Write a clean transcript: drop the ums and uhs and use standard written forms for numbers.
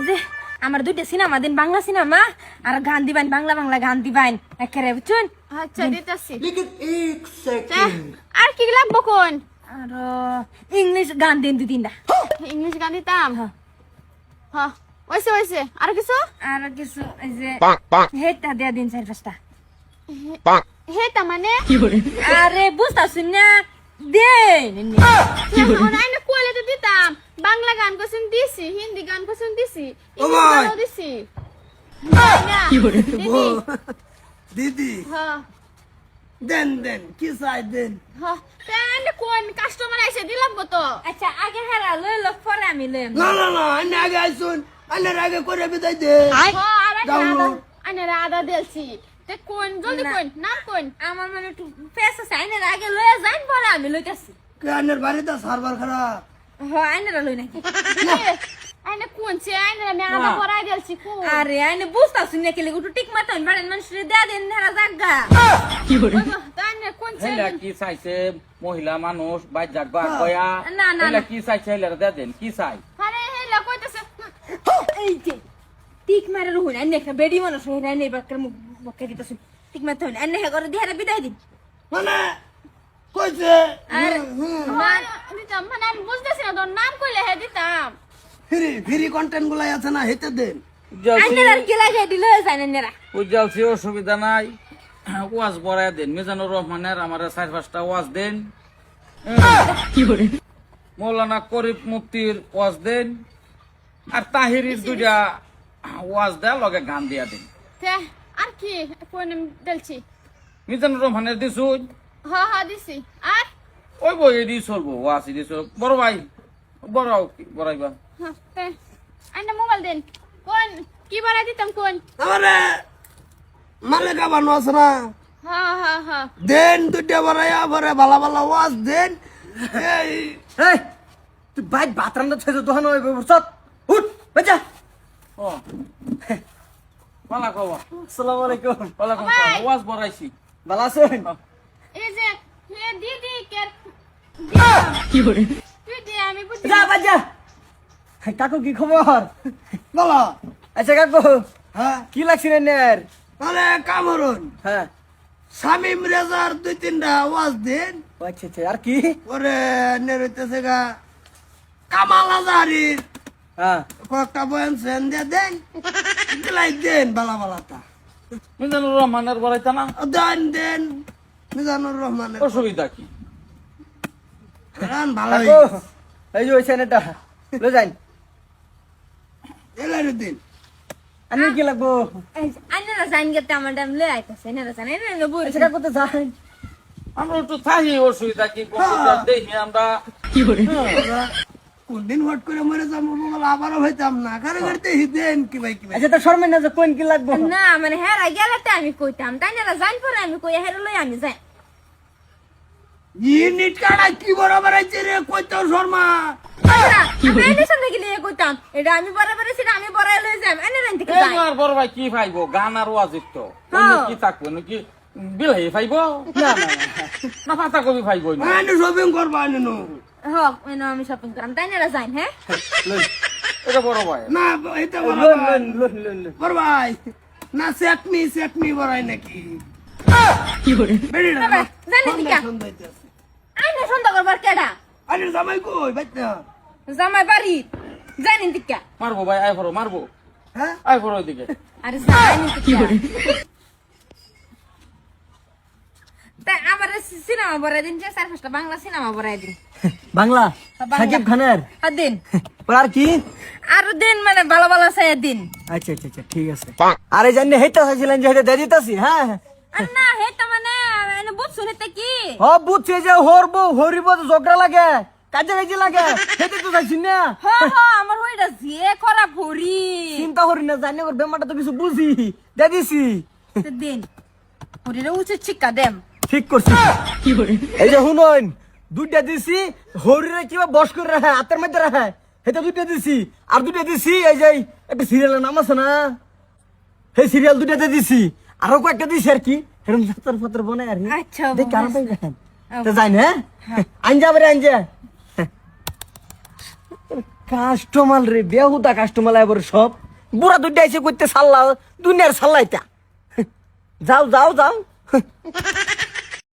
যে আমার দুইটা সিনেমা দিন, বাংলা সিনেমা আর গান দিবেন, বাংলা বাংলা গান দিবেন একেবারে, বুঝছেন? আচ্ছা দিতেছি। लेकिन एक सेकंड আর কি লাগবো কোন? আর ইংলিশ গান দিন 2-3টা। ইংলিশ গান দিতাম। হ্যাঁ ওইসে ওইসে। আর কিছু? আর কিছু এই যে হেটা দেয়া দিন 4-5টা। হেতা মানে? আরে বুঝতাছুন না, দেন না কইলে তো দিতাম। বাংলা গান কোসুন দিছি, হিন্দি গান কোসুন দিছি, ও ইংলিশ ভাই। গানও দিছি। वो दीदी হ্যাঁ देन किस आए देन হ্যাঁ। তাহলে কোন কাস্টমার এসে দিলাম তো? আচ্ছা আগে হেরা লইল, পরে আমি লইম। ना अन्य आगे आई सुन अन्य आगे करे बिदाई दे হ্যাঁ আর Download. আনারা আদা দিলছি। তে কোন জলদি না। কোন নাম কোন? আমার মানে একটু পেশা সাইনের আগে লইয়া যাইন, পরে আমি লইতাছি। के अन्य बारे दा सारबार खराब হ্যাঁ আইনেরা লই নাকি? আইনে কোন সে আইনে আমি আদা পরাই দিলছি কোন? আরে আইনে বুঝতাছুন না, কেলে একটু টিক মারতে হইন, বাড়ির মানুষের দেয়া দিন হেরা জাগা। তাইনে কোন সে? হেলা কি চাইছে মহিলা মানুষ বাইর যাক গয়া না, না, হেলা না। কি চাইছে হেলা দেন কি চাই আরে হেলা কইতাছে। এই যে টিক মারে রহুন, আইনে একটা বেডি মানুষ হইন, আইনে বাক্কার মুখ বকে দিতাছুন, টিক মারতে হইন, আইনে হে করে দিহারা বিদায় দিন। माने कोई से আরে দিতাম মানে আমি বুঝতেছি না, তোর নাম কইলে হে দিতাম। फ्री कंटेंट गुला আছে না হেতে দেন আইনেরা কি লাগে দিলে জানেন না। উজ্জ্বলছি অসুবিধা নাই ওয়াজ বড়াই দেন মিজানুর রহমানের আমার 4-5টা ওয়াজ দেন মৌলানা করিম মুফতির ওয়াজ দেন আর তাহিরির দুইটা ওয়াজ দেন লগে গান দিয়া দেন তে আর কি কোন দিলছি? মিজানুর রহমানের দিছুন হ্যাঁ হ্যাঁ দিছি। আর ওই বই দি চলবো ওয়াজ দি চলবো বড় ভাই বড়াও বড়াইবা হ্যাঁ তে আইনে মোবাইল দেন। কোন কি বাড়াই দিতাম কোন? আমারে মালিকা বানো আছে না হ্যাঁ হ্যাঁ হ্যাঁ। দেন দুইটা বড়াইয়া পরে ভালো ভালো ওয়াজ দেন এই এই তুই বাইক বাতরান্দা থেকে দোকান হইবে বুঝছত উঠ বেজা ও পালা কবা আসসালামু আলাইকুম ওয়ালাইকুম ভাই। আসসালাম ওয়াজ বড়াইছি ভালো আছেন এই যে হে দিদি কে তুই দে আমি বুঝি। যা বাজা কাকু কি খবর বলো আচ্ছা কাকু হ্যাঁ কি লাগছে নের আরে কামরুন হ্যাঁ শামিম রেজার 2-3টা ওয়াজ দেন ও আচ্ছা আচ্ছা আর কি ওরে নেরইতেছে গা কামাল আজারির হ্যাঁ কয়েকটা বয়ান সেন দিয়ে দেন দিলাই দেন বালা বালাটা মিজানুর রহমানের বড়াইতা না দেন মিজানুর রহমানের অসুবিধা কি রান ভালোই কাকু এই যে ওই ছেলেটা লে যাই এলার দিন আমি কি লাগবো আইনেরা জাইন গেতে আমার দাম লই আইতাছে, আইনেরা জানেন না বই। আচ্ছা কাকু তো যাই আমরা একটু থাকি অসুবিধা কি কম্পিউটার দেখি আমরা কোন দিন হট করে মরে যাবো বলে আবারও হইতাম না কারে গাড়িতে দেন কি ভাই কি ভাই আচ্ছা তো শর্মে না যে কোন কি লাগবো না মানে হেরা গেলাতে আমি কইতাম, তাইনেরা জাইন পরে আমি কই হেরা লই আমি যাই। ইউনিট কাটা কি বরাবর আইছে রে কইতো শর্মা আচ্ছা আমি আইনের সামনে গেলে কইতাম এটা আমি বরাবর সেটা আমি বড়াই লই যাই, আইনেরা থেকে যাই। আর বড় ভাই কি পাইবো গান আর ওয়াজিত তো হ্যাঁ। কি থাকবো নাকি বিলাহি পাইবো না না না পাতা কবি পাইবো না আইনে শপিং করবা আইনে নো হক এনো আমি শপিং করাম, তাইনেরা যাইন। হ্যাঁ এটা বড় ভাই না এটা লোন বরাবর লোন লোন লোন বড় ভাই না সেকমি বড়াই নাকি বেড়িটা বাবা, জানি কি কা? সন্ধ্যাইতেছে আইনে সন্ধ্যা করবার কেডা? আরে জামাই কই বাইতে জামাই বাড়ি জানেন টিকা? মারবো ভাই আই ফরো মারবো হ্যাঁ আই ফরো ওইদিকে আরে জানেন টিকা? তাই আমার সিনেমা বড়াই দিন, 4-5টা বাংলা সিনেমা বড়াই দিন। বাংলা বাংলা। সাকিব খানের আর দিন আর কি আর দিন মানে ভালো ভালো চাই দিন। আচ্ছা আচ্ছা আচ্ছা ঠিক আছে আরে জানি হেইতা চাইছিলেন যে হেইটা দিয়ে দিতাছি হ্যাঁ আর না হেটা মানে এনে বুঝছুন এটা কি? হ বুঝছি যে হরিব তো ঝগড়া লাগে কাজে কাজে লাগে হেইটা তো চাইছি না হ হ আমার হইরা যে খারাপ হরি চিন্তা করি না জানি ওর বেমারটা তো কিছু বুঝি দিয়ে দিছি দিন হরিরে উচিত শিক্ষা দেম। ঠিক করছি এই যে শুনুন দুইটা দিছি হরিরে কিবা বস করে রাখে হাতের মধ্যে রাখে হেটা দুইটা দিছি আর দুইটা দিছি এই যে একটা সিরিয়ালের নাম আছে না সেই সিরিয়াল দুইটাতে দিছি আরো কয়েকটা দিছি আর কি এরকম ছাত্র ফাত্র বনে আর কি আচ্ছা, দেখ কারণ পাই বুঝেছি। তো যাই না আইন যাবে রে আইন যা কাস্টমার রে বেহুদা কাস্টমার এবার সব বুড়া দুইটা এসে করতে সাল্লা দুনিয়ার সাল্লাইতা যাও যাও যাও